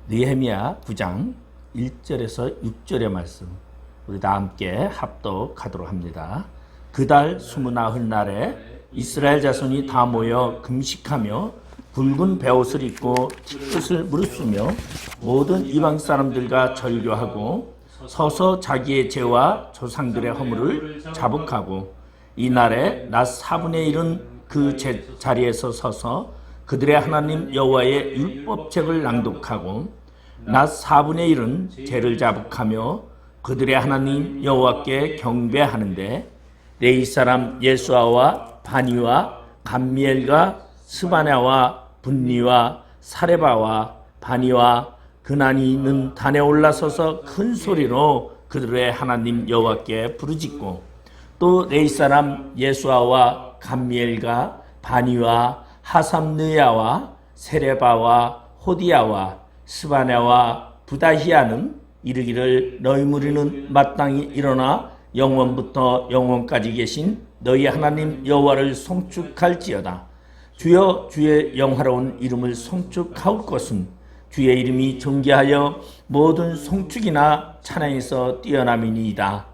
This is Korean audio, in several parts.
느헤미야 9장 1절에서 6절의 말씀 우리 다 함께 합독하도록 합니다. 그달 29날에 이스라엘 자손이 다 모여 금식하며 붉은 베옷을 입고 티끝을 무릅쓰며 모든 이방 사람들과 절교하고 서서 자기의 죄와 조상들의 허물을 자복하고 이날에 낮 4분의 1은 그 자리에서 서서 그들의 하나님 여호와의 율법책을 낭독하고 낮 4분의 1은 죄를 자복하며 그들의 하나님 여호와께 경배하는데 레위 사람 예수아와 바니와 감미엘과 스바냐와 분니와 사레바와 바니와 그나니는 단에 올라서서 큰 소리로 그들의 하나님 여호와께 부르짖고 또 레위 사람 예수아와 감미엘과 바니와 하삼느야와 세레바와 호디야와 스바냐와 부다히야는 이르기를 너희 무리는 마땅히 일어나 영원부터 영원까지 계신 너희 하나님 여호와를 송축할지어다. 주여 주의 영화로운 이름을 송축할 것은 주의 이름이 존귀하여 모든 송축이나 찬양에서 뛰어남이니이다.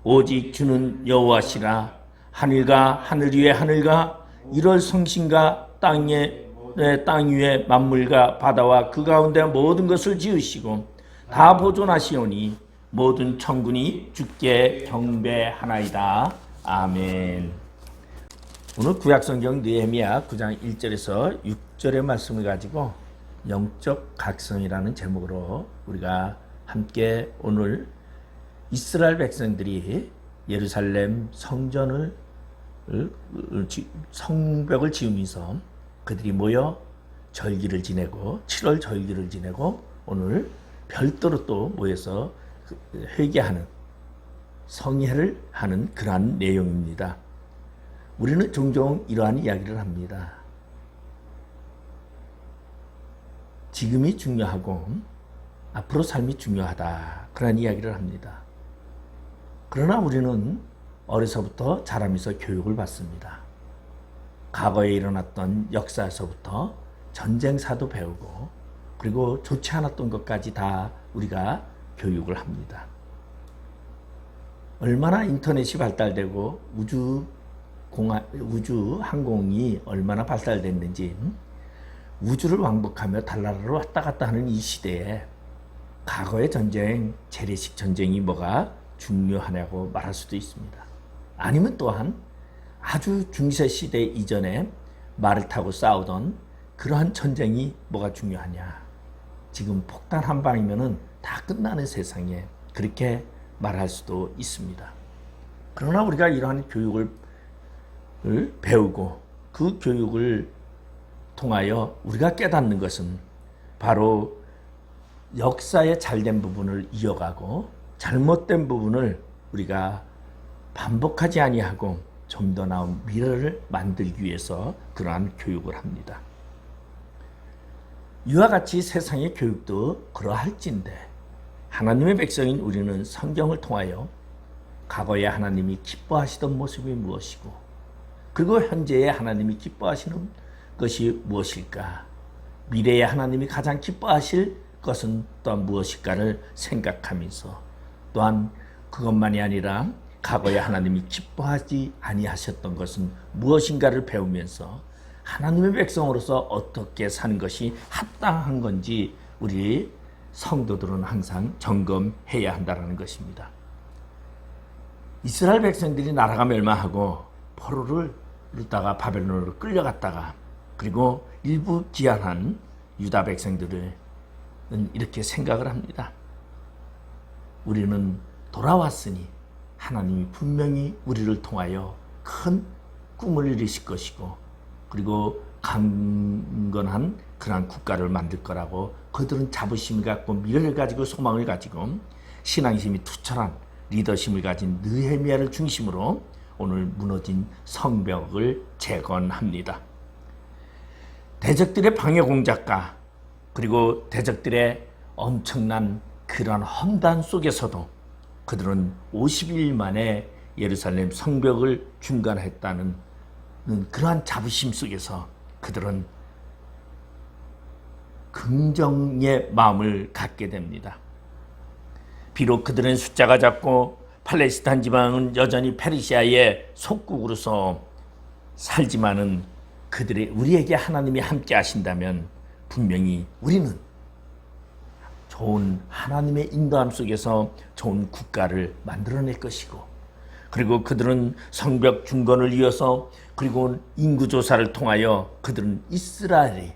오직 주는 여호와시라. 하늘과 하늘 위의 하늘과 이럴 성신과 땅 위의 만물과 바다와 그 가운데 모든 것을 지으시고 다 보존하시오니 모든 천군이 주께 경배하나이다. 아멘. 오늘 구약성경 느헤미야 9장 1절에서 6절의 말씀을 가지고 영적 각성이라는 제목으로 우리가 함께 오늘 이스라엘 백성들이 예루살렘 성벽을 지으면서 그들이 모여 절기를 지내고 7월 절기를 지내고 오늘 별도로 또 모여서 회개하는 성회를 하는 그러한 내용입니다. 우리는 종종 이러한 이야기를 합니다. 지금이 중요하고 앞으로 삶이 중요하다. 그런 이야기를 합니다. 그러나 우리는 어려서부터 자라면서 교육을 받습니다. 과거에 일어났던 역사에서부터 전쟁사도 배우고 그리고 좋지 않았던 것까지 다 우리가 교육을 합니다. 얼마나 인터넷이 발달되고 우주 항공이 얼마나 발달됐는지 우주를 왕복하며 달나라로 왔다 갔다 하는 이 시대에 과거의 전쟁, 재래식 전쟁이 뭐가 중요하냐고 말할 수도 있습니다. 아니면 또한 아주 중세 시대 이전에 말을 타고 싸우던 그러한 전쟁이 뭐가 중요하냐. 지금 폭탄 한 방이면은 다 끝나는 세상에 그렇게 말할 수도 있습니다. 그러나 우리가 이러한 교육을 배우고 그 교육을 통하여 우리가 깨닫는 것은 바로 역사의 잘된 부분을 이어가고 잘못된 부분을 우리가 반복하지 아니하고 좀 더 나은 미래를 만들기 위해서 그러한 교육을 합니다. 이와 같이 세상의 교육도 그러할진데 하나님의 백성인 우리는 성경을 통하여 과거에 하나님이 기뻐하시던 모습이 무엇이고 그리고 현재의 하나님이 기뻐하시는 것이 무엇일까? 미래의 하나님이 가장 기뻐하실 것은 또한 무엇일까를 생각하면서 또한 그것만이 아니라 과거에 하나님이 기뻐하지 아니하셨던 것은 무엇인가를 배우면서 하나님의 백성으로서 어떻게 사는 것이 합당한 건지 우리 성도들은 항상 점검해야 한다는 것입니다. 이스라엘 백성들이 나라가 멸망하고 포로를 이루다가 바벨론으로 끌려갔다가 그리고 일부 귀환한 유다 백성들은 이렇게 생각을 합니다. 우리는 돌아왔으니 하나님이 분명히 우리를 통하여 큰 꿈을 이루실 것이고 그리고 강건한 그러한 국가를 만들 거라고 그들은 자부심을 갖고 미래를 가지고 소망을 가지고 신앙심이 투철한 리더십을 가진 느헤미야를 중심으로 오늘 무너진 성벽을 재건합니다. 대적들의 방해 공작과 그리고 대적들의 엄청난 그런 험단 속에서도 그들은 50일 만에 예루살렘 성벽을 중간했다는 그러한 자부심 속에서 그들은 긍정의 마음을 갖게 됩니다. 비록 그들은 숫자가 작고 팔레스타인 지방은 여전히 페르시아의 속국으로서 살지만은 우리에게 하나님이 함께 하신다면 분명히 우리는 좋은 하나님의 인도함 속에서 좋은 국가를 만들어낼 것이고, 그리고 그들은 성벽 중건을 이어서 그리고 인구조사를 통하여 그들은 이스라엘이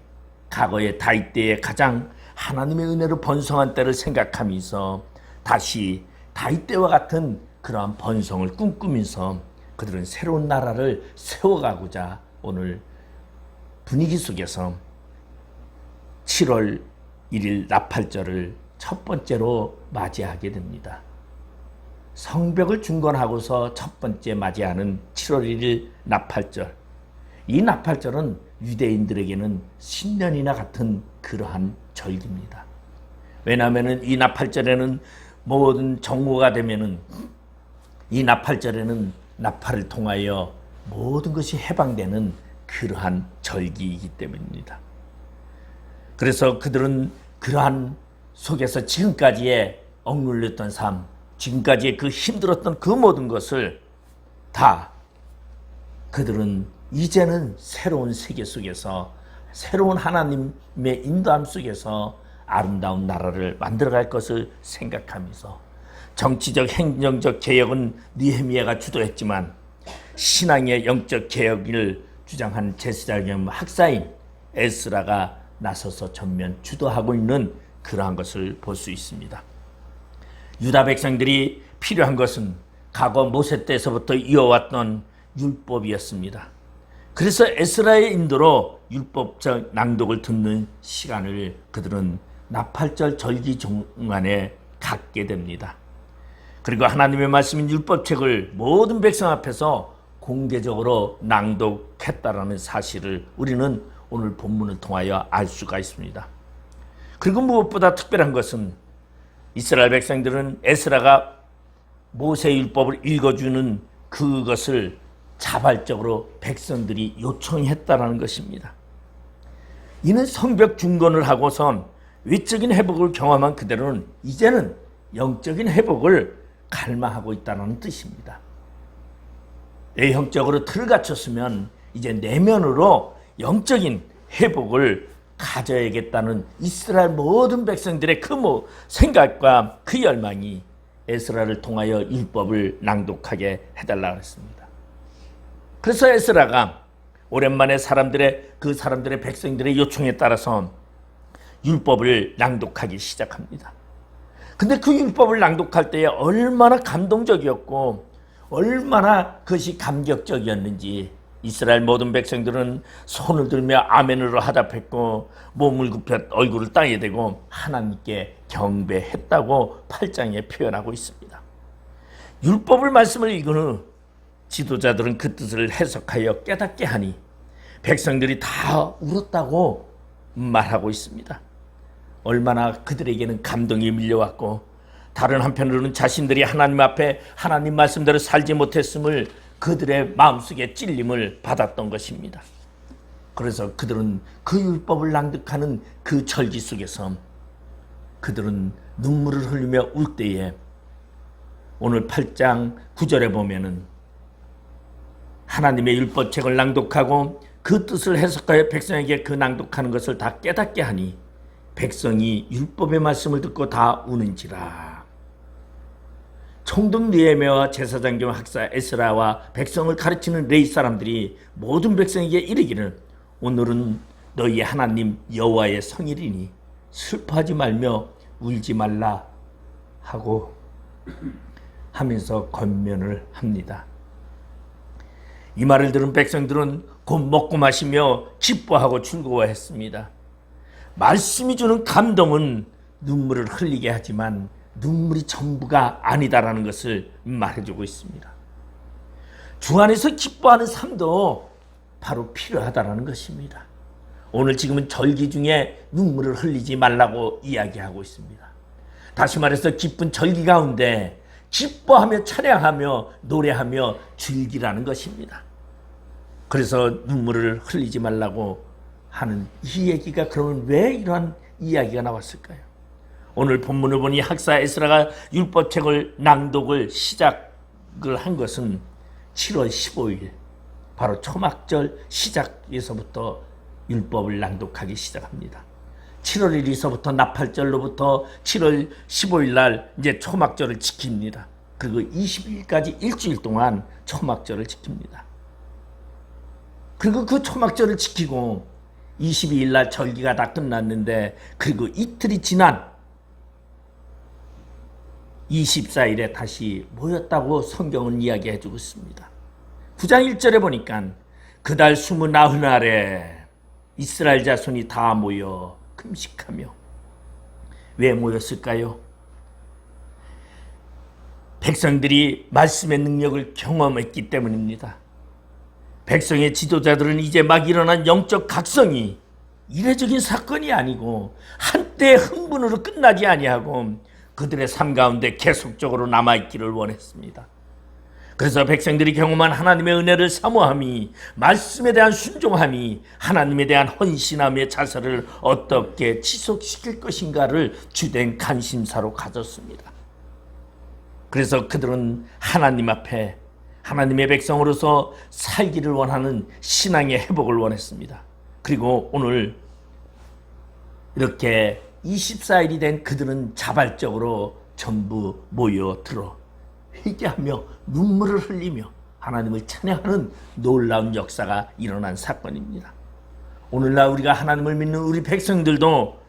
과거의 다윗 때의 가장 하나님의 은혜로 번성한 때를 생각하면서 다시 다윗 때와 같은 그러한 번성을 꿈꾸면서 그들은 새로운 나라를 세워가고자 오늘 분위기 속에서 7월 1일 나팔절을 첫 번째로 맞이하게 됩니다. 성벽을 중건하고서 첫 번째 맞이하는 7월 1일 나팔절. 이 나팔절은 유대인들에게는 신년이나 같은 그러한 절기입니다. 왜냐하면 이 나팔절에는 모든 정오가 되면은 이 나팔절에는 나팔을 통하여 모든 것이 해방되는 그러한 절기이기 때문입니다. 그래서 그들은 그러한 속에서 지금까지의 억눌렸던 삶, 지금까지의 그 힘들었던 그 모든 것을 다 그들은 이제는 새로운 세계 속에서 새로운 하나님의 인도함 속에서 아름다운 나라를 만들어갈 것을 생각하면서 정치적 행정적 개혁은 느헤미야가 주도했지만 신앙의 영적 개혁을 주장한 제사장 겸 학사인 에스라가 나서서 전면 주도하고 있는 그러한 것을 볼 수 있습니다. 유다 백성들이 필요한 것은 과거 모세 때서부터 이어왔던 율법이었습니다. 그래서 에스라의 인도로 율법적 낭독을 듣는 시간을 그들은 나팔절 절기 중간에 갖게 됩니다. 그리고 하나님의 말씀인 율법책을 모든 백성 앞에서 공개적으로 낭독했다라는 사실을 우리는 오늘 본문을 통하여 알 수가 있습니다. 그리고 무엇보다 특별한 것은 이스라엘 백성들은 에스라가 모세 율법을 읽어주는 그것을 자발적으로 백성들이 요청했다라는 것입니다. 이는 성벽 중건을 하고선 외적인 회복을 경험한 그대로는 이제는 영적인 회복을 갈망하고 있다는 뜻입니다. 외형적으로 틀을 갖췄으면 이제 내면으로 영적인 회복을 가져야겠다는 이스라엘 모든 백성들의 그 생각과 그 열망이 에스라를 통하여 율법을 낭독하게 해달라고 했습니다. 그래서 에스라가 오랜만에 사람들의 백성들의 요청에 따라서 율법을 낭독하기 시작합니다. 근데 그 율법을 낭독할 때에 얼마나 감동적이었고 얼마나 그것이 감격적이었는지 이스라엘 모든 백성들은 손을 들며 아멘으로 화답했고 몸을 굽혀 얼굴을 땅에 대고 하나님께 경배했다고 8장에 표현하고 있습니다. 율법을 말씀을 읽은 후 지도자들은 그 뜻을 해석하여 깨닫게 하니 백성들이 다 울었다고 말하고 있습니다. 얼마나 그들에게는 감동이 밀려왔고 다른 한편으로는 자신들이 하나님 앞에 하나님 말씀대로 살지 못했음을 그들의 마음속에 찔림을 받았던 것입니다. 그래서 그들은 그 율법을 낭독하는 그 절기 속에서 그들은 눈물을 흘리며 울 때에 오늘 8장 9절에 보면은 하나님의 율법책을 낭독하고 그 뜻을 해석하여 백성에게 그 낭독하는 것을 다 깨닫게 하니 백성이 율법의 말씀을 듣고 다 우는지라. 총독 느헤미야와 제사장 겸 학사 에스라와 백성을 가르치는 레위 사람들이 모든 백성에게 이르기를 오늘은 너희 하나님 여호와의 성일이니 슬퍼하지 말며 울지 말라 하고 하면서 권면을 합니다. 이 말을 들은 백성들은 곧 먹고 마시며 기뻐하고 즐거워했습니다. 말씀이 주는 감동은 눈물을 흘리게 하지만 눈물이 전부가 아니다라는 것을 말해주고 있습니다. 주 안에서 기뻐하는 삶도 바로 필요하다라는 것입니다. 오늘 지금은 절기 중에 눈물을 흘리지 말라고 이야기하고 있습니다. 다시 말해서 기쁜 절기 가운데 기뻐하며 찬양하며 노래하며 즐기라는 것입니다. 그래서 눈물을 흘리지 말라고 하는 이 얘기가 그러면 왜 이러한 이야기가 나왔을까요? 오늘 본문을 보니 학사 에스라가 율법책을 낭독을 시작을 한 것은 7월 15일 바로 초막절 시작에서부터 율법을 낭독하기 시작합니다. 7월 1일서부터 나팔절로부터 7월 15일 날 이제 초막절을 지킵니다. 그리고 20일까지 일주일 동안 초막절을 지킵니다. 그리고 그 초막절을 지키고 22일 날 절기가 다 끝났는데 그리고 이틀이 지난 24일에 다시 모였다고 성경은 이야기해주고 있습니다. 9장 1절에 보니까 그달 29날에 이스라엘 자손이 다 모여 금식하며. 왜 모였을까요? 백성들이 말씀의 능력을 경험했기 때문입니다. 백성의 지도자들은 이제 막 일어난 영적 각성이 이례적인 사건이 아니고 한때의 흥분으로 끝나지 아니하고 그들의 삶 가운데 계속적으로 남아있기를 원했습니다. 그래서 백성들이 경험한 하나님의 은혜를 사모함이, 말씀에 대한 순종함이 하나님에 대한 헌신함의 자세를 어떻게 지속시킬 것인가를 주된 관심사로 가졌습니다. 그래서 그들은 하나님 앞에 하나님의 백성으로서 살기를 원하는 신앙의 회복을 원했습니다. 그리고 오늘 이렇게 24일이 된 그들은 자발적으로 전부 모여들어 회개하며 눈물을 흘리며 하나님을 찬양하는 놀라운 역사가 일어난 사건입니다. 오늘날 우리가 하나님을 믿는 우리 백성들도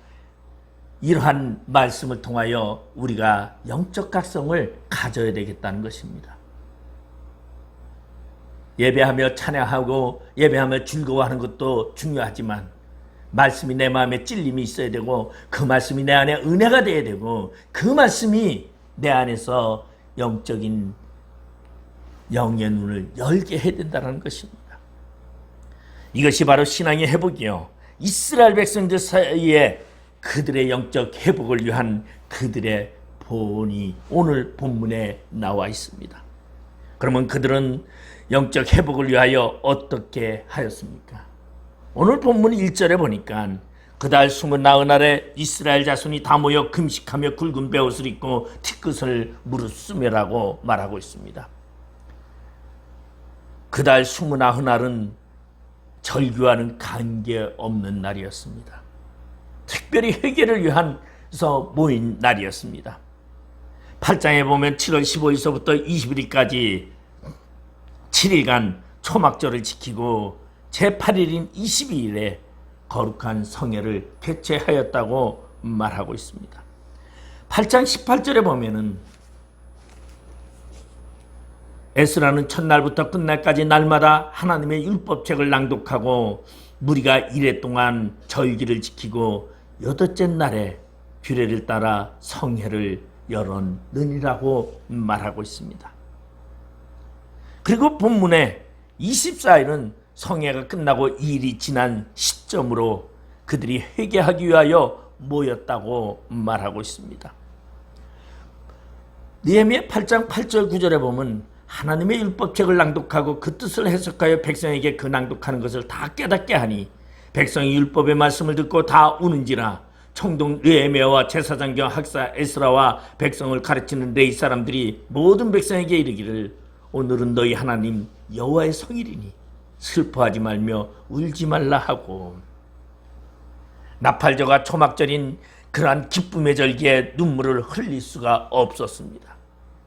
이러한 말씀을 통하여 우리가 영적 각성을 가져야 되겠다는 것입니다. 예배하며 찬양하고 예배하며 즐거워하는 것도 중요하지만 말씀이 내 마음에 찔림이 있어야 되고 그 말씀이 내 안에 은혜가 되어야 되고 그 말씀이 내 안에서 영적인 영의 눈을 열게 해야 된다는 것입니다. 이것이 바로 신앙의 회복이요, 이스라엘 백성들 사이에 그들의 영적 회복을 위한 그들의 본이 오늘 본문에 나와 있습니다. 그러면 그들은 영적 회복을 위하여 어떻게 하였습니까? 오늘 본문 1절에 보니까 그달 29날에 이스라엘 자손이 다 모여 금식하며 굵은 베옷을 입고 티끝을 무릅쓰며라고 말하고 있습니다. 그달 29날은 절규와는 관계없는 날이었습니다. 특별히 회개를 위해서 모인 날이었습니다. 8장에 보면 7월 15일서부터 21일까지 7일간 초막절을 지키고 제8일인 22일에 거룩한 성회를 개최하였다고 말하고 있습니다. 8장 18절에 보면은 에스라는 첫날부터 끝날까지 날마다 하나님의 율법책을 낭독하고 무리가 이래 동안 절기를 지키고 여덟째 날에 규례를 따라 성회를 열었느니라고 말하고 있습니다. 그리고 본문에 24일은 성회가 끝나고 2일이 지난 시점으로 그들이 회개하기 위하여 모였다고 말하고 있습니다. 느헤미야 8장 8절 9절에 보면 하나님의 율법책을 낭독하고 그 뜻을 해석하여 백성에게 그 낭독하는 것을 다 깨닫게 하니 백성이 율법의 말씀을 듣고 다 우는지라. 총독 느헤미야와 제사장경 학사 에스라와 백성을 가르치는 레위 사람들이 모든 백성에게 이르기를 오늘은 너희 하나님 여호와의 성일이니 슬퍼하지 말며 울지 말라 하고, 나팔절과 초막절인 그러한 기쁨의 절기에 눈물을 흘릴 수가 없었습니다.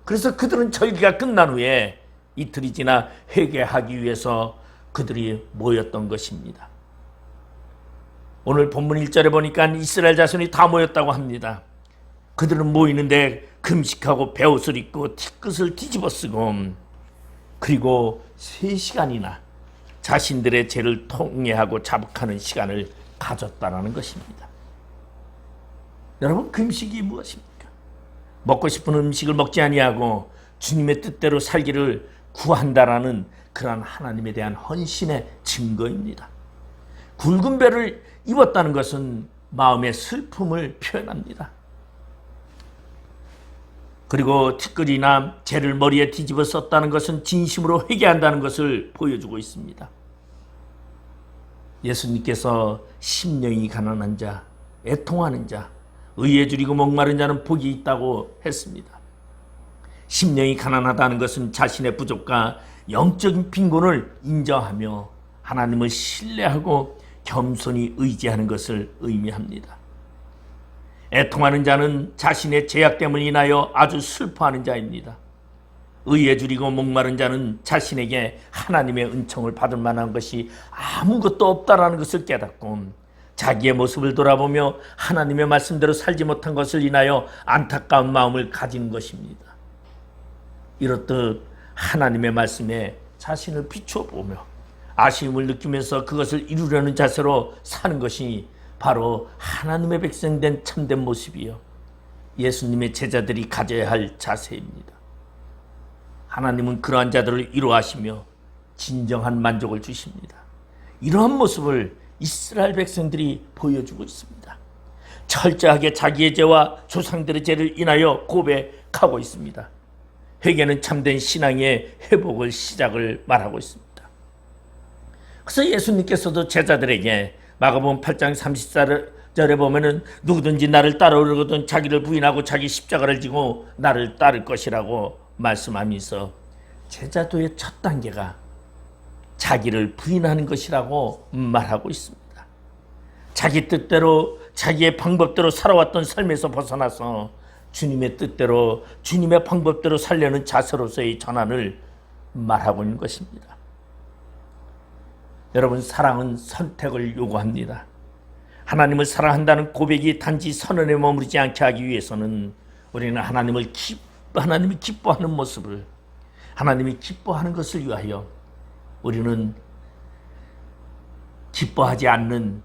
그래서 그들은 절기가 끝난 후에 이틀이 지나 회개하기 위해서 그들이 모였던 것입니다. 오늘 본문 1절에 보니까 이스라엘 자손이 다 모였다고 합니다. 그들은 모이는데 금식하고 베옷을 입고 티끝을 뒤집어 쓰고 그리고 3시간이나 자신들의 죄를 통회하고 자복하는 시간을 가졌다는 것입니다. 여러분, 금식이 무엇입니까? 먹고 싶은 음식을 먹지 아니하고 주님의 뜻대로 살기를 구한다라는 그러한 하나님에 대한 헌신의 증거입니다. 굵은 배를 입었다는 것은 마음의 슬픔을 표현합니다. 그리고 티끌이나 재를 머리에 뒤집어 썼다는 것은 진심으로 회개한다는 것을 보여주고 있습니다. 예수님께서 심령이 가난한 자, 애통하는 자, 의에 줄이고 목마른 자는 복이 있다고 했습니다. 심령이 가난하다는 것은 자신의 부족과 영적인 빈곤을 인정하며 하나님을 신뢰하고 겸손히 의지하는 것을 의미합니다. 애통하는 자는 자신의 죄악됨을 인하여 아주 슬퍼하는 자입니다. 의에 줄이고 목마른 자는 자신에게 하나님의 은총을 받을 만한 것이 아무것도 없다라는 것을 깨닫고 자기의 모습을 돌아보며 하나님의 말씀대로 살지 못한 것을 인하여 안타까운 마음을 가지는 것입니다. 이렇듯 하나님의 말씀에 자신을 비추어 보며 아쉬움을 느끼면서 그것을 이루려는 자세로 사는 것이 바로 하나님의 백성된 참된 모습이요, 예수님의 제자들이 가져야 할 자세입니다. 하나님은 그러한 자들을 이루하시며 진정한 만족을 주십니다. 이러한 모습을 이스라엘 백성들이 보여주고 있습니다. 철저하게 자기의 죄와 조상들의 죄를 인하여 고백하고 있습니다. 회개는 참된 신앙의 회복을 시작을 말하고 있습니다. 그래서 예수님께서도 제자들에게 마가복음 8장 34절에 보면은 누구든지 나를 따르려거든 자기를 부인하고 자기 십자가를 지고 나를 따를 것이라고 말씀하면서 제자도의 첫 단계가 자기를 부인하는 것이라고 말하고 있습니다. 자기 뜻대로 자기의 방법대로 살아왔던 삶에서 벗어나서 주님의 뜻대로 주님의 방법대로 살려는 자세로서의 전환을 말하고 있는 것입니다. 여러분, 사랑은 선택을 요구합니다. 하나님을 사랑한다는 고백이 단지 선언에 머무르지 않게 하기 위해서는 우리는 하나님이 기뻐하는 모습을, 하나님이 기뻐하는 것을 위하여 우리는 기뻐하지 않는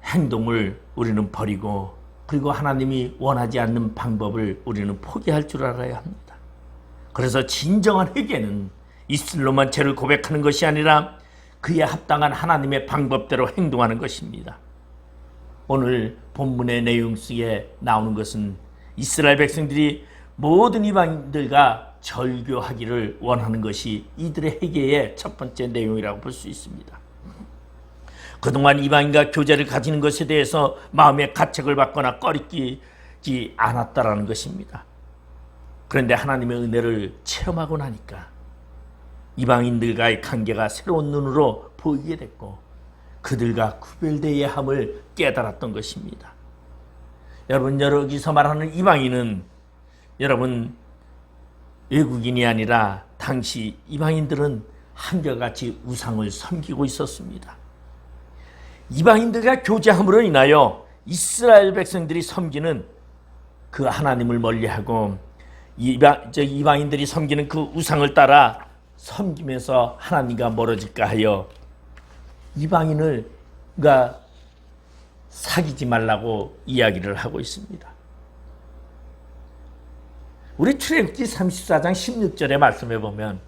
행동을 우리는 버리고, 그리고 하나님이 원하지 않는 방법을 우리는 포기할 줄 알아야 합니다. 그래서 진정한 회개는 입술로만 죄를 고백하는 것이 아니라 그에 합당한 하나님의 방법대로 행동하는 것입니다. 오늘 본문의 내용 속에 나오는 것은 이스라엘 백성들이 모든 이방인들과 절교하기를 원하는 것이 이들의 회개의 첫 번째 내용이라고 볼 수 있습니다. 그동안 이방인과 교제를 가지는 것에 대해서 마음의 가책을 받거나 꺼리끼지 않았다라는 것입니다. 그런데 하나님의 은혜를 체험하고 나니까 이방인들과의 관계가 새로운 눈으로 보이게 됐고 그들과 구별되어야 함을 깨달았던 것입니다. 여러분, 여기서 말하는 이방인은 여러분 외국인이 아니라 당시 이방인들은 한결같이 우상을 섬기고 있었습니다. 이방인들과 교제함으로 인하여 이스라엘 백성들이 섬기는 그 하나님을 멀리하고 이방인들이 섬기는 그 우상을 따라 섬기면서 하나님과 멀어질까 하여 이방인을가 사귀지 말라고 이야기를 하고 있습니다. 우리 출애굽기 34장 16절의 말씀에 보면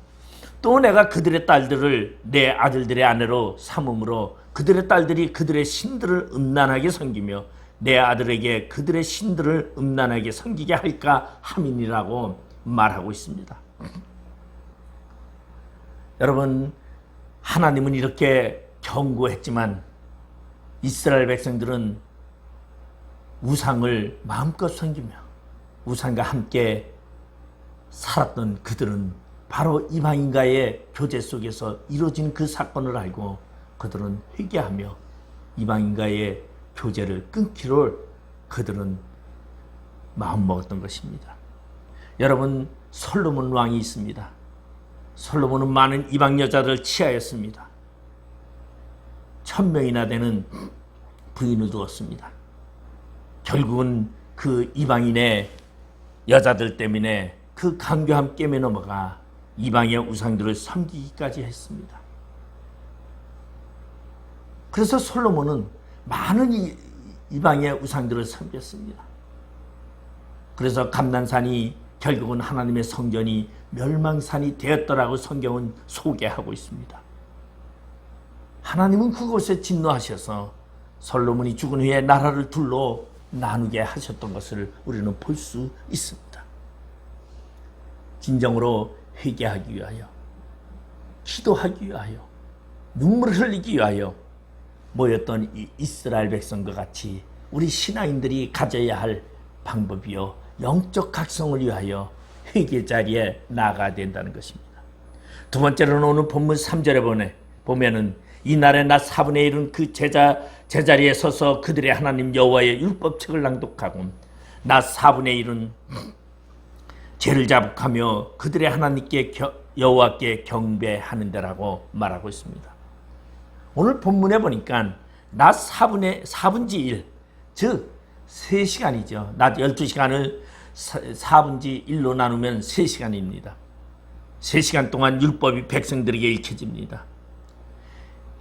또 내가 그들의 딸들을 내 아들들의 아내로 삼음으로 그들의 딸들이 그들의 신들을 음란하게 섬기며 내 아들에게 그들의 신들을 음란하게 섬기게 할까 함이니라고 말하고 있습니다. 여러분, 하나님은 이렇게 경고했지만 이스라엘 백성들은 우상을 마음껏 섬기며 우상과 함께 살았던 그들은 바로 이방인과의 교제 속에서 이루어진 그 사건을 알고 그들은 회개하며 이방인과의 교제를 끊기를 그들은 마음먹었던 것입니다. 여러분, 솔로몬 왕이 있습니다. 솔로몬은 많은 이방 여자들을 취하였습니다. 1000명이나 되는 부인을 두었습니다. 결국은 그 이방인의 여자들 때문에 그 강교함 깨며 넘어가 이방의 우상들을 섬기기까지 했습니다. 그래서 솔로몬은 많은 이방의 우상들을 섬겼습니다. 그래서 감난산이 결국은 하나님의 성전이 멸망산이 되었더라고 성경은 소개하고 있습니다. 하나님은 그곳에 진노하셔서 솔로몬이 죽은 후에 나라를 둘로 나누게 하셨던 것을 우리는 볼 수 있습니다. 진정으로 회개하기 위하여, 기도하기 위하여, 눈물을 흘리기 위하여 모였던 이 이스라엘 백성과 같이 우리 신앙인들이 가져야 할 방법이요, 영적 각성을 위하여 회개 자리에 나아가야 된다는 것입니다. 두 번째로는 오늘 본문 3절에 보면은 이날에 나 4분의 1은 그 제자리에 서서 그들의 하나님 여호와의 율법책을 낭독하고 나 4분의 1은 죄를 자복하며 그들의 하나님께 여호와께 경배하는 데라고 말하고 있습니다. 오늘 본문에 보니까 낮 4분지 1, 즉 3시간이죠. 낮 12시간을 4분지 1로 나누면 3시간입니다. 3시간 동안 율법이 백성들에게 읽혀집니다.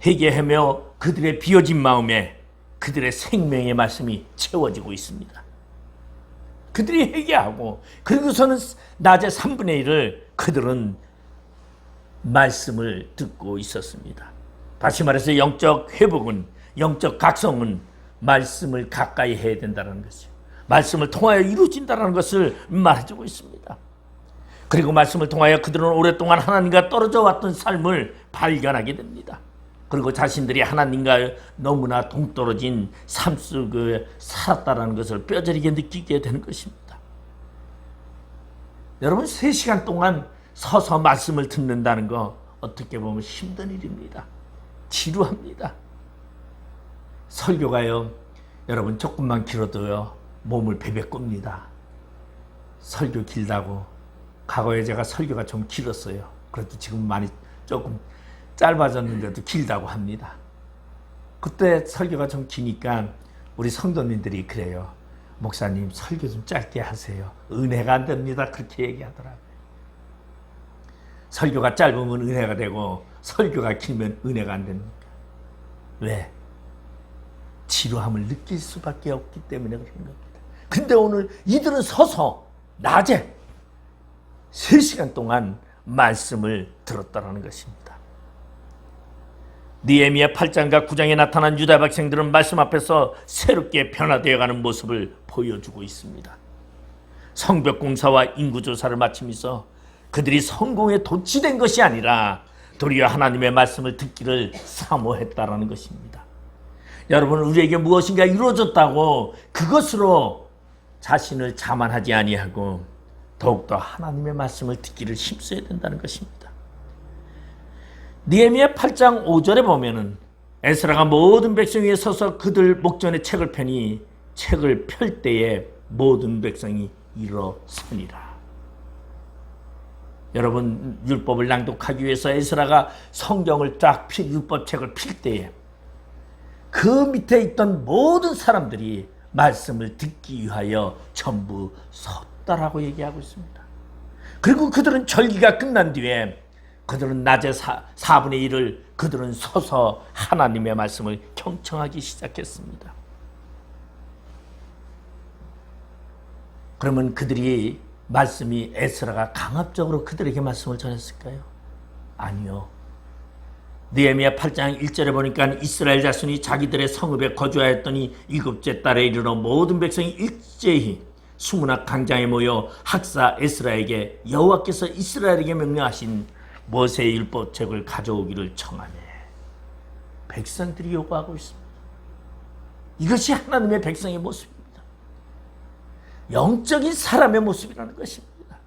회개하며 그들의 비어진 마음에 그들의 생명의 말씀이 채워지고 있습니다. 그들이 회개하고 그리고서는 낮에 3분의 1을 그들은 말씀을 듣고 있었습니다. 다시 말해서 영적 회복은, 영적 각성은 말씀을 가까이 해야 된다는 것이죠. 말씀을 통하여 이루어진다는 것을 말해주고 있습니다. 그리고 말씀을 통하여 그들은 오랫동안 하나님과 떨어져 왔던 삶을 발견하게 됩니다. 그리고 자신들이 하나님과 너무나 동떨어진 삶 속에 살았다는 것을 뼈저리게 느끼게 되는 것입니다. 여러분, 3시간 동안 서서 말씀을 듣는다는 거 어떻게 보면 힘든 일입니다. 지루합니다. 설교가요, 여러분 조금만 길어도요 몸을 베베 꿉니다. 설교 길다고. 과거에 제가 설교가 좀 길었어요. 그래도 지금 많이 조금 짧아졌는데도 길다고 합니다. 그때 설교가 좀 기니까 우리 성도님들이 그래요. 목사님 설교 좀 짧게 하세요. 은혜가 안 됩니다. 그렇게 얘기하더라고요. 설교가 짧으면 은혜가 되고 설교가 길면 은혜가 안 됩니까? 왜? 지루함을 느낄 수밖에 없기 때문에 그런 겁니다. 근데 오늘 이들은 서서 낮에 3시간 동안 말씀을 들었다는 것입니다. 느헤미야 8장과 9장에 나타난 유다 백성들은 말씀 앞에서 새롭게 변화되어가는 모습을 보여주고 있습니다. 성벽 공사와 인구조사를 마치면서 그들이 성공에 도취된 것이 아니라 도리어 하나님의 말씀을 듣기를 사모했다라는 것입니다. 여러분, 우리에게 무엇인가 이루어졌다고 그것으로 자신을 자만하지 아니하고 더욱더 하나님의 말씀을 듣기를 힘써야 된다는 것입니다. 느헤미야 8장 5절에 보면은 에스라가 모든 백성 위에 서서 그들 목전에 책을 펴니 책을 펼 때에 모든 백성이 일어서니라. 여러분, 율법을 낭독하기 위해서 에스라가 성경을 쫙 율법책을 필 때에 그 밑에 있던 모든 사람들이 말씀을 듣기 위하여 전부 섰다라고 얘기하고 있습니다. 그리고 그들은 절기가 끝난 뒤에 그들은 낮에 4분의 1을 그들은 서서 하나님의 말씀을 경청하기 시작했습니다. 그러면 그들이 말씀이 에스라가 강압적으로 그들에게 말씀을 전했을까요? 아니요. 느헤미야 8장 1절에 보니까 이스라엘 자손이 자기들의 성읍에 거주하였더니 7째 달에 이르러 모든 백성이 일제히 수문학 광장에 모여 학사 에스라에게 여호와께서 이스라엘에게 명령하신 모세의 율법책을 가져오기를 청하네. 백성들이 요구하고 있습니다. 이것이 하나님의 백성의 모습입니다. 영적인 사람의 모습이라는 것입니다.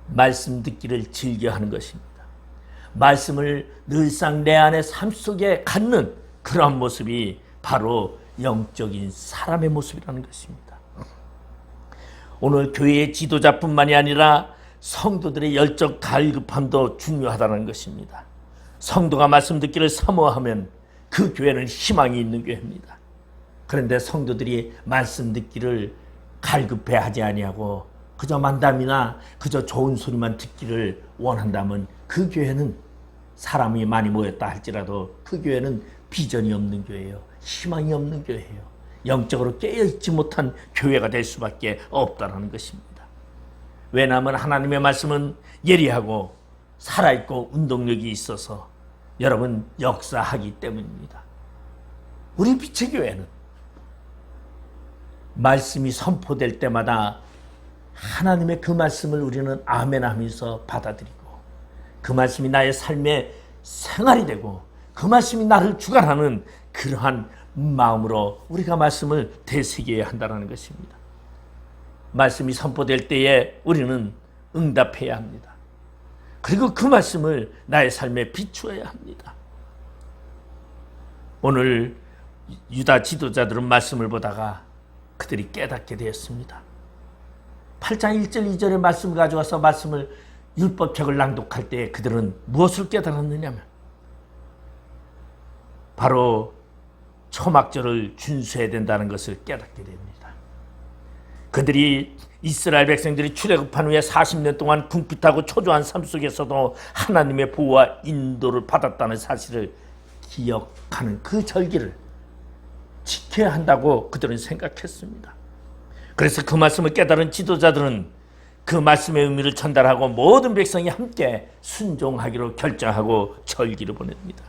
말씀 듣기를 즐겨하는 것입니다. 말씀을 늘상 내 안의 삶 속에 갖는 그러한 모습이 바로 영적인 사람의 모습이라는 것입니다. 오늘 교회의 지도자뿐만이 아니라 성도들의 열정 갈급함도 중요하다는 것입니다. 성도가 말씀 듣기를 사모하면 그 교회는 희망이 있는 교회입니다. 그런데 성도들이 말씀 듣기를 갈급해 하지 아니하고 그저 만담이나 그저 좋은 소리만 듣기를 원한다면 그 교회는 사람이 많이 모였다 할지라도 그 교회는 비전이 없는 교회예요. 희망이 없는 교회예요. 영적으로 깨어있지 못한 교회가 될 수밖에 없다는 것입니다. 왜냐하면 하나님의 말씀은 예리하고 살아있고 운동력이 있어서 여러분 역사하기 때문입니다. 우리 빛의 교회는 말씀이 선포될 때마다 하나님의 그 말씀을 우리는 아멘 하면서 받아들이고 그 말씀이 나의 삶의 생활이 되고 그 말씀이 나를 주관하는 그러한 마음으로 우리가 말씀을 되새겨야 한다는 것입니다. 말씀이 선포될 때에 우리는 응답해야 합니다. 그리고 그 말씀을 나의 삶에 비추어야 합니다. 오늘 유다 지도자들은 말씀을 보다가 그들이 깨닫게 되었습니다. 8장 1절 2절의 말씀을 가져와서 말씀을 율법책을 낭독할 때 그들은 무엇을 깨달았느냐면 바로 초막절을 준수해야 된다는 것을 깨닫게 됩니다. 그들이 이스라엘 백성들이 출애굽한 후에 40년 동안 궁핍하고 초조한 삶 속에서도 하나님의 보호와 인도를 받았다는 사실을 기억하는 그 절기를 지켜야 한다고 그들은 생각했습니다. 그래서 그 말씀을 깨달은 지도자들은 그 말씀의 의미를 전달하고 모든 백성이 함께 순종하기로 결정하고 절기를 보냅니다.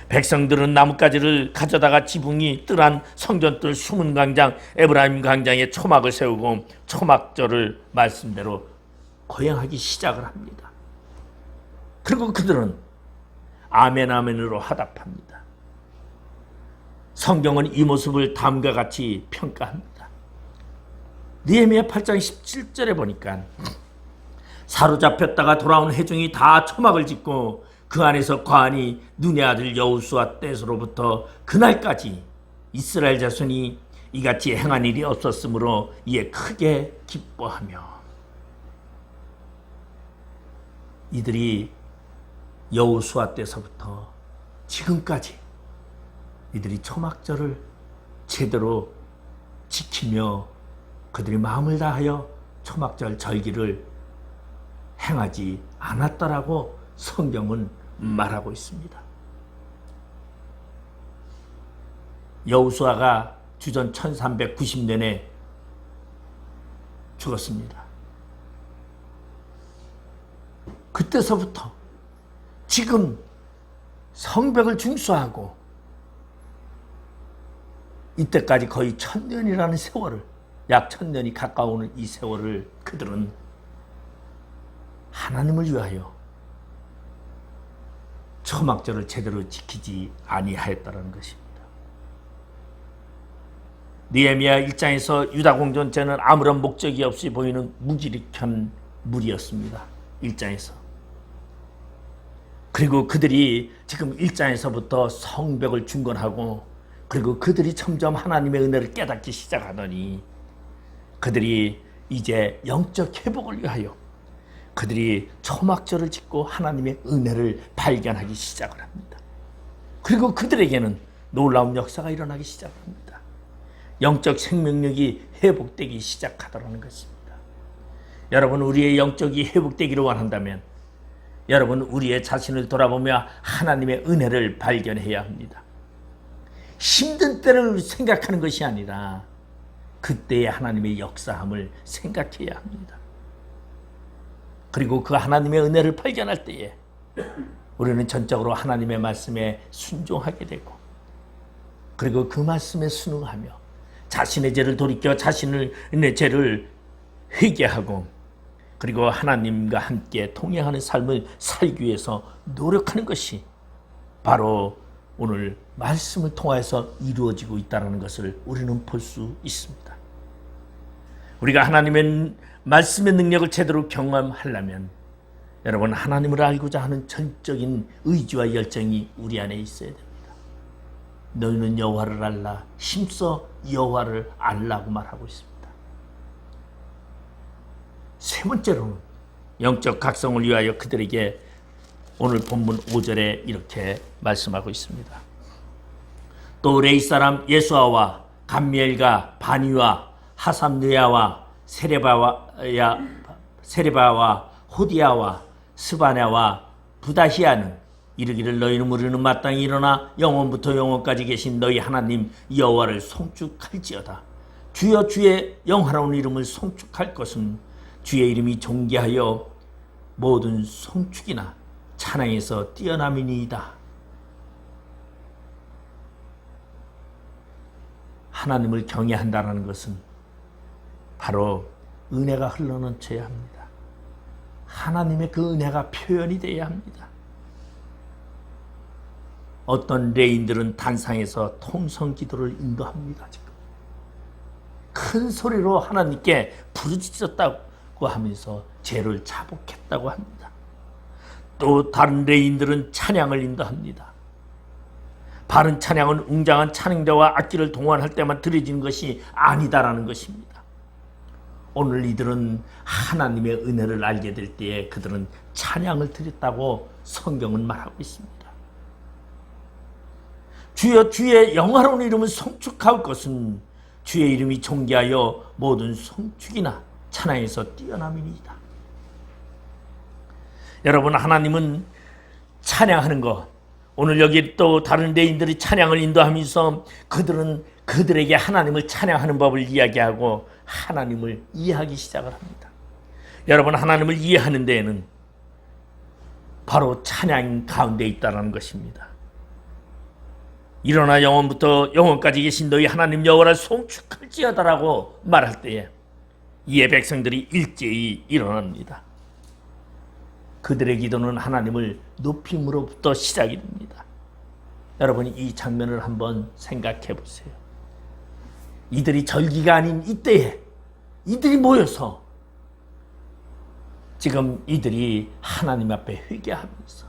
백성들은 나뭇가지를 가져다가 지붕이 뜰한 성전뜰 수문광장 에브라임 광장에 초막을 세우고 초막절을 말씀대로 거행하기 시작을 합니다. 그리고 그들은 아멘 아멘으로 화답합니다. 성경은 이 모습을 다음과 같이 평가합니다. 느헤미야 8장 17절에 보니까 사로잡혔다가 돌아온 회중이 다 초막을 짓고 그 안에서 과한이 눈의 아들 여호수아 때로부터 그날까지 이스라엘 자손이 이같이 행한 일이 없었으므로 이에 크게 기뻐하며 이들이 여호수아 때서부터 지금까지 이들이 초막절을 제대로 지키며 그들이 마음을 다하여 초막절 절기를 행하지 않았다라고 성경은 말하고 있습니다. 여호수아가 주전 1390년에 죽었습니다. 그때서부터 지금 성벽을 중수하고 이때까지 거의 1000년이라는 세월을 약 1000년이 가까우는 이 세월을 그들은 하나님을 위하여 초막절을 제대로 지키지 아니하였다는 것입니다. 느헤미야 1장에서 유다 공존제는 아무런 목적이 없이 보이는 무기력한 무리였습니다. 1장에서. 그리고 그들이 지금 1장에서부터 성벽을 중건하고 그리고 그들이 점점 하나님의 은혜를 깨닫기 시작하더니 그들이 이제 영적 회복을 위하여 그들이 초막절을 짓고 하나님의 은혜를 발견하기 시작을 합니다. 그리고 그들에게는 놀라운 역사가 일어나기 시작합니다. 영적 생명력이 회복되기 시작하더라는 것입니다. 여러분, 우리의 영적이 회복되기를 원한다면 여러분, 우리의 자신을 돌아보며 하나님의 은혜를 발견해야 합니다. 힘든 때를 생각하는 것이 아니라 그때의 하나님의 역사함을 생각해야 합니다. 그리고 그 하나님의 은혜를 발견할 때에 우리는 전적으로 하나님의 말씀에 순종하게 되고 그리고 그 말씀에 순응하며 자신의 죄를 돌이켜 자신의 죄를 회개하고 그리고 하나님과 함께 동행하는 삶을 살기 위해서 노력하는 것이 바로 오늘 말씀을 통해서 이루어지고 있다는 것을 우리는 볼 수 있습니다. 우리가 하나님의 말씀의 능력을 제대로 경험하려면 여러분, 하나님을 알고자 하는 전적인 의지와 열정이 우리 안에 있어야 됩니다. 너희는 여호와를 알라, 힘써 여호와를 알라고 말하고 있습니다. 세 번째로는 영적 각성을 위하여 그들에게 오늘 본문 5절에 이렇게 말씀하고 있습니다. 또 레이 사람 예수아와 감미엘과 바니와 하삼느야와 세레바와 호디야와 스바냐와 부다히야는 이르기를 너희는 우리는 마땅히 일어나 영원부터 영원까지 계신 너희 하나님 여호와를 송축할지어다. 주여 주의 영화로운 이름을 송축할 것은 주의 이름이 존귀하여 모든 송축이나 찬양에서 뛰어남이니이다. 하나님을 경외한다는 것은 바로 은혜가 흘러넘쳐야 합니다. 하나님의 그 은혜가 표현이 되어야 합니다. 어떤 레인들은 단상에서 통성 기도를 인도합니다. 지금 큰 소리로 하나님께 부르짖었다고 하면서 죄를 자복했다고 합니다. 또 다른 레인들은 찬양을 인도합니다. 바른 찬양은 웅장한 찬양자와 악기를 동원할 때만 드려지는 것이 아니다라는 것입니다. 오늘 이들은 하나님의 은혜를 알게 될 때에 그들은 찬양을 드렸다고 성경은 말하고 있습니다. 주여 주의 영화로운 이름은 송축할 것은 주의 이름이 존귀하여 모든 송축이나 찬양에서 뛰어남이니이다. 여러분, 하나님은 찬양하는 것, 오늘 여기 또 다른 레인들이 찬양을 인도하면서 그들은 그들에게 하나님을 찬양하는 법을 이야기하고 하나님을 이해하기 시작을 합니다. 여러분, 하나님을 이해하는 데에는 바로 찬양 가운데 있다는 것입니다. 일어나 영원부터 영원까지 계신 너희 하나님 여호와를 송축할지어다라고 말할 때에 이에 백성들이 일제히 일어납니다. 그들의 기도는 하나님을 높임으로부터 시작이 됩니다. 여러분, 이 장면을 한번 생각해 보세요. 이들이 절기가 아닌 이때에 이들이 모여서 지금 이들이 하나님 앞에 회개하면서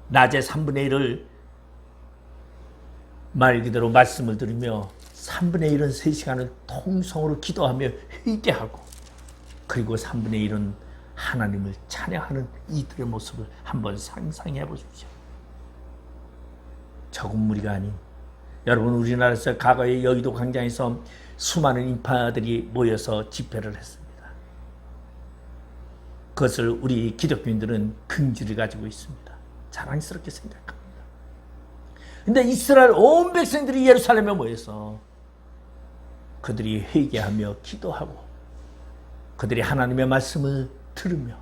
낮에 3분의 1을 말 그대로 말씀을 들으며 3분의 1은 3시간을 통성으로 기도하며 회개하고, 그리고 3분의 1은 하나님을 찬양하는 이들의 모습을 한번 상상해 보십시오. 적은 무리가 아닌, 여러분, 우리나라에서 과거에 여의도 광장에서 수많은 인파들이 모여서 집회를 했습니다. 그것을 우리 기독교인들은 긍지를 가지고 있습니다. 자랑스럽게 생각합니다. 근데 이스라엘 온 백성들이 예루살렘에 모여서 그들이 회개하며 기도하고 그들이 하나님의 말씀을 들으며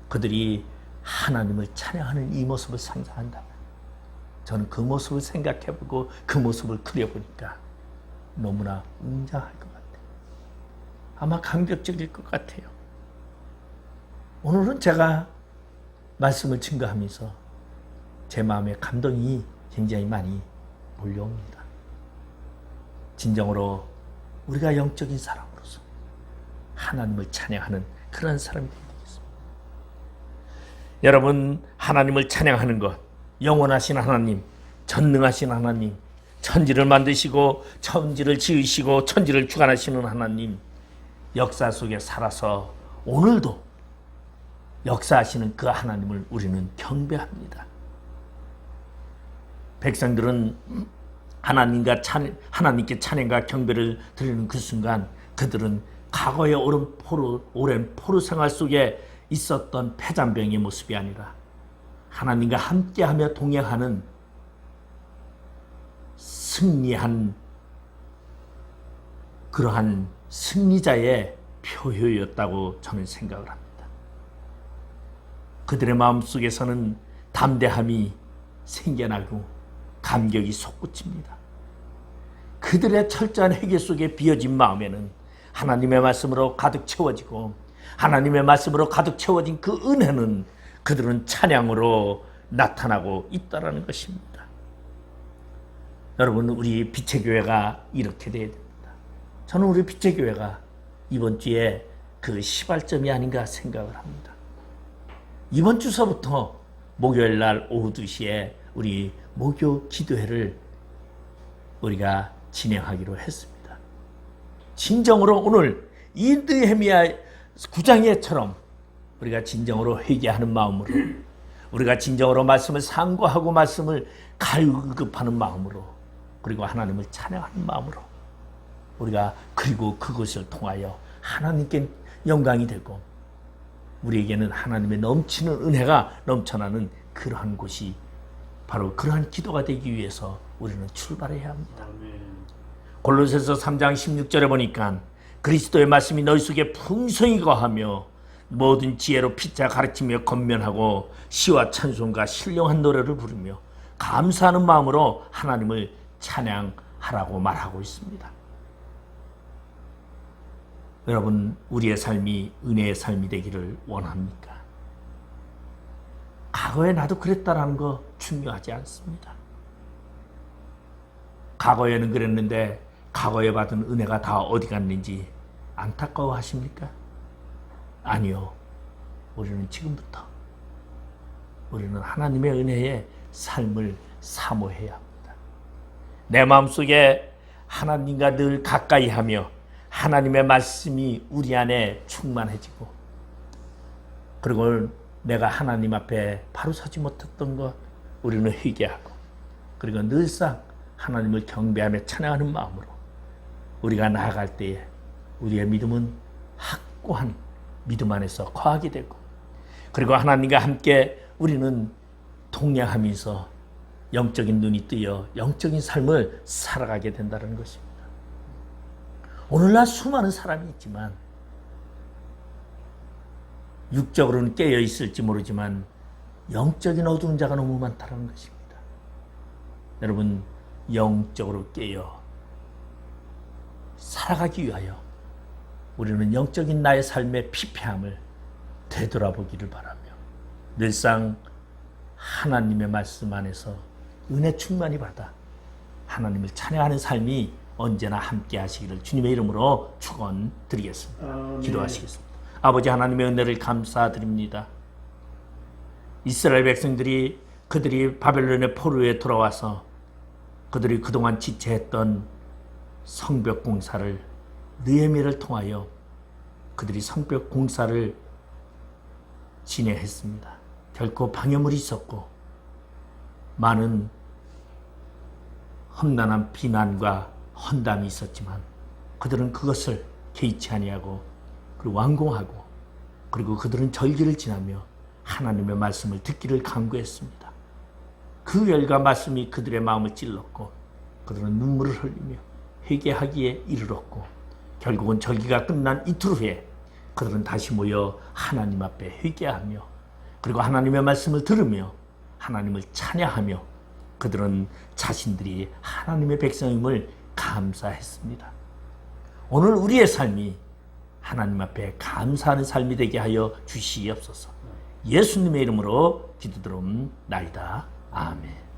그들이 하나님을 찬양하는 이 모습을 상상한다면, 저는 그 모습을 생각해보고 그 모습을 그려보니까 너무나 웅장할 것 같아요. 아마 감격적일 것 같아요. 오늘은 제가 말씀을 증거하면서 제 마음에 감동이 굉장히 많이 몰려옵니다. 진정으로 우리가 영적인 사람으로서 하나님을 찬양하는 그런 사람이 되겠습니다. 여러분, 하나님을 찬양하는 것, 영원하신 하나님, 전능하신 하나님, 천지를 만드시고 천지를 지으시고 천지를 주관하시는 하나님, 역사 속에 살아서 오늘도 역사하시는 그 하나님을 우리는 경배합니다. 백성들은 하나님께 찬양과 경배를 드리는 그 순간 그들은 과거의 오랜 포로 생활 속에 있었던 패잔병의 모습이 아니라 하나님과 함께하며 동행하는 승리한 그러한 승리자의 표효였다고 저는 생각을 합니다. 그들의 마음속에서는 담대함이 생겨나고 감격이 솟구칩니다. 그들의 철저한 회개 속에 비어진 마음에는 하나님의 말씀으로 가득 채워지고, 하나님의 말씀으로 가득 채워진 그 은혜는 그들은 찬양으로 나타나고 있다는 것입니다. 여러분, 우리 빛의 교회가 이렇게 돼야 됩니다. 저는 우리 빛의 교회가 이번 주에 그 시발점이 아닌가 생각을 합니다. 이번 주서부터 목요일 날 오후 2시에 우리 목요 기도회를 우리가 진행하기로 했습니다. 진정으로 오늘 이 느헤미야 9장에처럼 우리가 진정으로 회개하는 마음으로, 우리가 진정으로 말씀을 상고하고 말씀을 갈급하는 마음으로, 그리고 하나님을 찬양하는 마음으로 우리가, 그리고 그것을 통하여 하나님께 영광이 되고 우리에게는 하나님의 넘치는 은혜가 넘쳐나는 그러한 곳이 바로 그러한 기도가 되기 위해서 우리는 출발해야 합니다. 골로새서 3장 16절에 보니까 그리스도의 말씀이 너희 속에 풍성히 거하며 모든 지혜로 피차 가르치며 권면하고 시와 찬송과 신령한 노래를 부르며 감사하는 마음으로 하나님을 찬양하라고 말하고 있습니다. 여러분, 우리의 삶이 은혜의 삶이 되기를 원합니까? 과거에 나도 그랬다라는 거 중요하지 않습니다. 과거에는 그랬는데 과거에 받은 은혜가 다 어디 갔는지 안타까워하십니까? 아니요. 우리는 지금부터 우리는 하나님의 은혜의 삶을 사모해야 합니다. 내 마음속에 하나님과 늘 가까이 하며 하나님의 말씀이 우리 안에 충만해지고, 그리고 내가 하나님 앞에 바로 서지 못했던 것 우리는 회개하고, 그리고 늘상 하나님을 경배하며 찬양하는 마음으로 우리가 나아갈 때에 우리의 믿음은 확고한 믿음 안에서 거하게 되고, 그리고 하나님과 함께 우리는 동행하면서 영적인 눈이 뜨여 영적인 삶을 살아가게 된다는 것입니다. 오늘날 수많은 사람이 있지만 육적으로는 깨어 있을지 모르지만 영적인 어두운 자가 너무 많다는 것입니다. 여러분, 영적으로 깨어 살아가기 위하여 우리는 영적인 나의 삶의 피폐함을 되돌아보기를 바라며 늘상 하나님의 말씀 안에서 은혜 충만히 받아 하나님을 찬양하는 삶이 언제나 함께 하시기를 주님의 이름으로 축원드리겠습니다. 기도하시겠습니다. 아버지 하나님의 은혜를 감사드립니다. 이스라엘 백성들이 그들이 바벨론의 포로에 돌아와서 그들이 그동안 지체했던 성벽 공사를 느헤미야를 통하여 그들이 성벽 공사를 진행했습니다. 결코 방해물이 있었고 많은 험난한 비난과 헌담이 있었지만 그들은 그것을 개의치 아니하고 그리고 완공하고, 그리고 그들은 절기를 지나며 하나님의 말씀을 듣기를 간구했습니다. 그 열과 말씀이 그들의 마음을 찔렀고 그들은 눈물을 흘리며 회개하기에 이르렀고, 결국은 절기가 끝난 이틀 후에 그들은 다시 모여 하나님 앞에 회개하며 그리고 하나님의 말씀을 들으며 하나님을 찬양하며 그들은 자신들이 하나님의 백성임을 감사했습니다. 오늘 우리의 삶이 하나님 앞에 감사하는 삶이 되게 하여 주시옵소서. 예수님의 이름으로 기도드리옵나이다. 아멘.